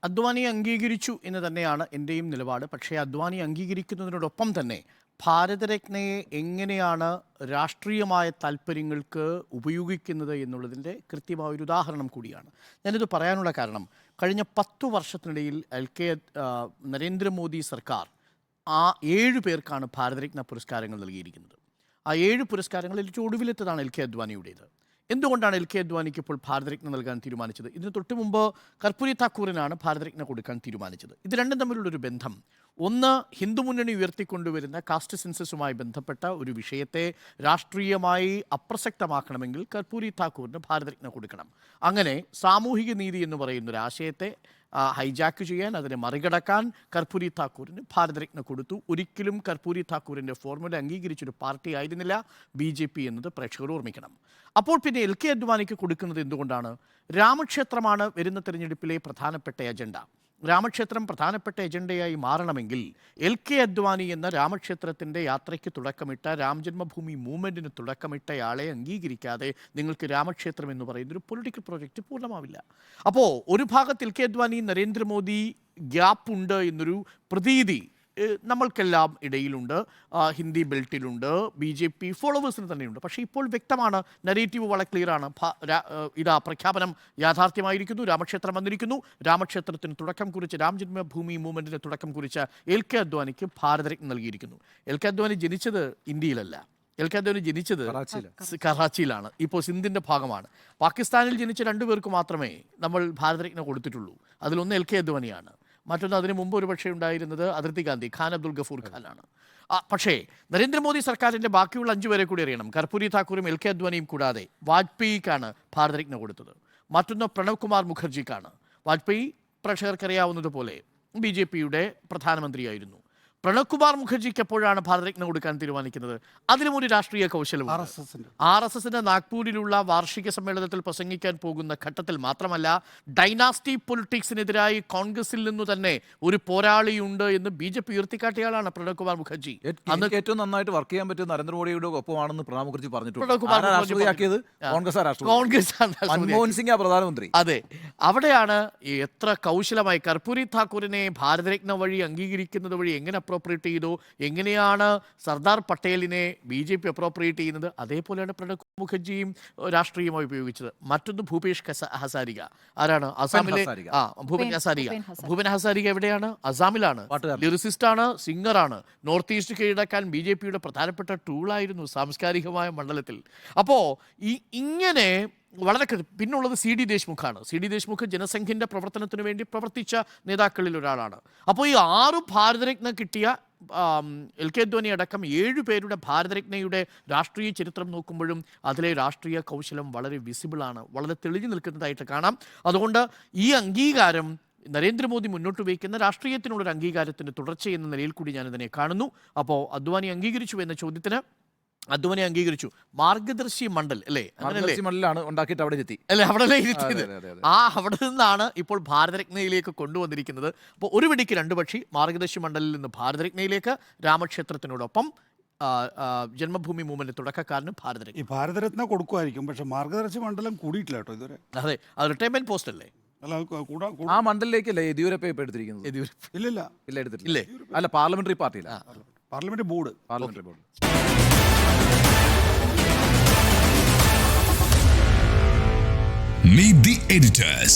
അദ്വാനി അംഗീകരിച്ചു എന്ന് തന്നെയാണ് എൻ്റെയും നിലപാട്. പക്ഷേ അദ്വാനി അംഗീകരിക്കുന്നതിനോടൊപ്പം തന്നെ ഭാരതരത്നയെ എങ്ങനെയാണ് രാഷ്ട്രീയമായ താല്പര്യങ്ങൾക്ക് ഉപയോഗിക്കുന്നത് എന്നുള്ളതിൻ്റെ കൃത്യമായ ഒരു ഉദാഹരണം കൂടിയാണ്. ഞാനിത് പറയാനുള്ള കാരണം കഴിഞ്ഞ 10 വർഷത്തിനിടയിൽ നരേന്ദ്രമോദി സർക്കാർ 7 പേർക്കാണ് ഭാരതരത്ന പുരസ്കാരങ്ങൾ നൽകിയിരിക്കുന്നത്. ആ 7 പുരസ്കാരങ്ങളിൽ ഒടുവിലെത്തതാണ് LK അദ്വാനിയുടേത്. എന്തുകൊണ്ടാണ് LK അദ്വാനിക്ക് ഇപ്പോൾ ഭാരതരത്ന നൽകാൻ തീരുമാനിച്ചത്? ഇതിന് തൊട്ട് മുമ്പ് കർപ്പൂരി താക്കൂറിനാണ് ഭാരതരത്ന കൊടുക്കാൻ തീരുമാനിച്ചത്. ഇത് രണ്ടും തമ്മിലുള്ളൊരു ബന്ധം, ഒന്ന് ഹിന്ദു മുന്നണി ഉയർത്തിക്കൊണ്ടുവരുന്ന കാസ്റ്റ് സെൻസസുമായി ബന്ധപ്പെട്ട ഒരു വിഷയത്തെ രാഷ്ട്രീയമായി അപ്രസക്തമാക്കണമെങ്കിൽ കർപ്പൂരി താക്കൂറിന് ഭാരതരത്ന കൊടുക്കണം. അങ്ങനെ സാമൂഹിക നീതി എന്ന് പറയുന്ന ഒരു ആശയത്തെ ഹൈജാക്ക് ചെയ്യാൻ, അതിനെ മറികടക്കാൻ കർപ്പൂരി താക്കൂറിന് ഭാരതരത്ന കൊടുത്തു. ഒരിക്കലും കർപ്പൂരി താക്കൂറിൻ്റെ ഫോർമുല അംഗീകരിച്ചൊരു പാർട്ടി ആയിരുന്നില്ല BJP എന്നത് പ്രേക്ഷകർ ഓർമ്മിക്കണം. അപ്പോൾ പിന്നെ LK അദ്വാനിക്ക് കൊടുക്കുന്നത് എന്തുകൊണ്ടാണ്? രാമക്ഷേത്രമാണ് വരുന്ന തെരഞ്ഞെടുപ്പിലെ പ്രധാനപ്പെട്ട അജണ്ട. രാമക്ഷേത്രം പ്രധാനപ്പെട്ട എജണ്ടയായി മാറണമെങ്കിൽ LK അദ്വാനി എന്ന രാമക്ഷേത്രത്തിൻ്റെ യാത്രയ്ക്ക് തുടക്കമിട്ട രാംജന്മഭൂമി മൂവ്മെൻറ്റിന് തുടക്കമിട്ടയാളെ അംഗീകരിക്കാതെ നിങ്ങൾക്ക് രാമക്ഷേത്രം എന്ന് പറയുന്നൊരു പൊളിറ്റിക്കൽ പ്രോജക്റ്റ് പൂർണ്ണമാവില്ല. അപ്പോൾ ഒരു ഭാഗത്ത് LK അദ്വാനി നരേന്ദ്രമോദി ഗ്യാപ്പുണ്ട് എന്നൊരു പ്രതീതി നമ്മൾക്കെല്ലാം ഇടയിലുണ്ട്. ഹിന്ദി ബെൽറ്റിലുണ്ട്, BJP ഫോളോവേഴ്സിന് തന്നെയുണ്ട്. പക്ഷേ ഇപ്പോൾ വ്യക്തമാണ്, നരേറ്റീവ് വളരെ ക്ലിയറാണ്. ഇതാ പ്രഖ്യാപനം യാഥാർത്ഥ്യമായിരിക്കുന്നു, രാമക്ഷേത്രം വന്നിരിക്കുന്നു. രാമക്ഷേത്രത്തിന് തുടക്കം കുറിച്ച്, രാംജന്മഭൂമി മൂവ്മെൻറ്റിന് തുടക്കം കുറിച്ച LK അദ്വാനിക്ക് ഭാരതരത്ന നൽകിയിരിക്കുന്നു. LK അദ്വാനി ജനിച്ചത് ഇന്ത്യയിലല്ല. LK അദ്വാനി ജനിച്ചത് കറാച്ചിയിലാണ്. ഇപ്പോൾ സിന്ധിൻ്റെ ഭാഗമാണ്. പാകിസ്ഥാനിൽ ജനിച്ച 2 പേർക്ക് മാത്രമേ നമ്മൾ ഭാരതരത്ന കൊടുത്തിട്ടുള്ളൂ. അതിലൊന്ന് LK അദ്വാനിയാണ്, മറ്റൊന്ന് അതിന് മുമ്പ് ഒരുപക്ഷെ ഉണ്ടായിരുന്നത് അതിർത്തി ഗാന്ധി, ഖാൻ അബ്ദുൽ ഗഫൂർ ഖാനാണ്. പക്ഷേ നരേന്ദ്രമോദി സർക്കാരിൻ്റെ ബാക്കിയുള്ള 5 പേരെ കൂടി അറിയണം. കർപ്പൂരി താക്കൂറും LK അദ്വാനിയും കൂടാതെ വാജ്പേയിക്കാണ് ഭാരതരത്ന കൊടുത്തത്. മറ്റൊന്ന് പ്രണവ് കുമാർ മുഖർജിക്കാണ്. വാജ്പേയി പ്രേക്ഷകർക്കറിയാവുന്നതുപോലെ BJPയുടെ പ്രധാനമന്ത്രിയായിരുന്നു. പ്രണവ് കുമാർ മുഖർജിക്ക് എപ്പോഴാണ് ഭാരതരത്ന കൊടുക്കാൻ തീരുമാനിക്കുന്നത്? അതിലും ഒരു രാഷ്ട്രീയ കൗശലം. RSSന്റെ നാഗ്പൂരിലുള്ള വാർഷിക സമ്മേളനത്തിൽ പ്രസംഗിക്കാൻ പോകുന്ന ഘട്ടത്തിൽ മാത്രമല്ല, ഡൈനാസ്റ്റി പൊളിറ്റിക്സിനെതിരായി കോൺഗ്രസിൽ നിന്നു തന്നെ ഒരു പോരാളിയുണ്ട് എന്ന് BJP ഉയർത്തിക്കാട്ടിയാളാണ് പ്രണവ് കുമാർ മുഖർജി. അന്ന് ഏറ്റവും നന്നായിട്ട് വർക്ക് ചെയ്യാൻ പറ്റും നരേന്ദ്രമോദിയുടെ ഒപ്പമാണെന്ന് പ്രണവ് മുഖർജി പറഞ്ഞിട്ടുണ്ട്. മൻമോഹൻ സിംഗ് പ്രധാനമന്ത്രി. അതെ, അവിടെയാണ് എത്ര കൗശലമായി കർപ്പൂരി താക്കൂറിനെ ഭാരതരത്ന വഴി അംഗീകരിക്കുന്നത് വഴി എങ്ങനെ അപ്രോപ്രിയേറ്റ് ചെയ്തു, എങ്ങനെയാണ് സർദാർ പട്ടേലിനെ BJP അപ്രോപ്രിയേറ്റ് ചെയ്യുന്നത്, അതേപോലെയാണ് പ്രണബ് മുഖർജിയും രാഷ്ട്രീയമായി ഉപയോഗിച്ചത്. മറ്റൊന്ന് ഭൂപേഷ് ഹസാരിക. ആരാണ്? അസാമിലെ ഭൂപൻ ഹസാരിക. ഭൂപൻ ഹസാരിക എവിടെയാണ്? അസാമിലാണ്. ലിറിസിസ്റ്റാണ്, സിംഗറാണ്. നോർത്ത് ഈസ്റ്റ് കീഴടക്കാൻ BJPയുടെ പ്രധാനപ്പെട്ട ടൂളായിരുന്നു സാംസ്കാരികമായ മണ്ഡലത്തിൽ. അപ്പോൾ ഇങ്ങനെ വളരെ പിന്നുള്ളത് CD ദേശ്മുഖാണ്. CD ദേശ്മുഖ് ജനസംഘിൻ്റെ പ്രവർത്തനത്തിന് വേണ്ടി പ്രവർത്തിച്ച നേതാക്കളിൽ ഒരാളാണ്. അപ്പോൾ ഈ 6 ഭാരതരത്ന കിട്ടിയ LK അദ്വാനി അടക്കം 7 പേരുടെ ഭാരതരത്നയുടെ രാഷ്ട്രീയ ചരിത്രം നോക്കുമ്പോഴും അതിലെ രാഷ്ട്രീയ കൗശലം വളരെ വിസിബിളാണ്, വളരെ തെളിഞ്ഞു നിൽക്കുന്നതായിട്ട് കാണാം. അതുകൊണ്ട് ഈ അംഗീകാരം നരേന്ദ്രമോദി മുന്നോട്ട് വയ്ക്കുന്ന രാഷ്ട്രീയത്തിനുള്ളൊരു അംഗീകാരത്തിൻ്റെ തുടർച്ചയെന്ന നിലയിൽ കൂടി ഞാനിതിനെ കാണുന്നു. അപ്പോൾ അദ്വാനി അംഗീകരിച്ചു എന്ന ചോദ്യത്തിന് അദ്വാനി അംഗീകരിച്ചു. മാർഗദർശി മണ്ഡൽ അല്ലേ, മണ്ഡലാണ് ഉണ്ടാക്കിയിട്ട് അവിടെ എത്തി അല്ലേ, അവിടെ ഇരുത്തിയത്. അവിടെ നിന്നാണ് ഇപ്പോൾ ഭാരതരത്നയിലേക്ക് കൊണ്ടുവന്നിരിക്കുന്നത്. അപ്പോൾ ഒരു വെടിക്ക് 2 പക്ഷി. മാർഗദർശി മണ്ഡലിൽ നിന്ന് ഭാരതരത്നയിലേക്ക്, രാമക്ഷേത്രത്തിനോടൊപ്പം ജന്മഭൂമി മൂവ്മെന്റ് തുടക്കക്കാരന് ഭാരതരത്ന. ഈ ഭാരതരത്ന കൊടുക്കുമായിരിക്കും, പക്ഷെ മാർഗദർശി മണ്ഡലം കൂടിയിട്ടില്ല കേട്ടോ ഇതുവരെ. അതെ, അത് റിട്ടയർമെന്റ് പോസ്റ്റ് അല്ലേ? ആ മണ്ഡലിലേക്കല്ലേ യെദ്യൂരപ്പ ഇപ്പൊ എടുത്തിരിക്കുന്നത്? ഇല്ല എടുത്തിട്ടില്ല. അല്ല, പാർലമെന്ററി പാർട്ടിയില്ല, parliament board. Meet the editors.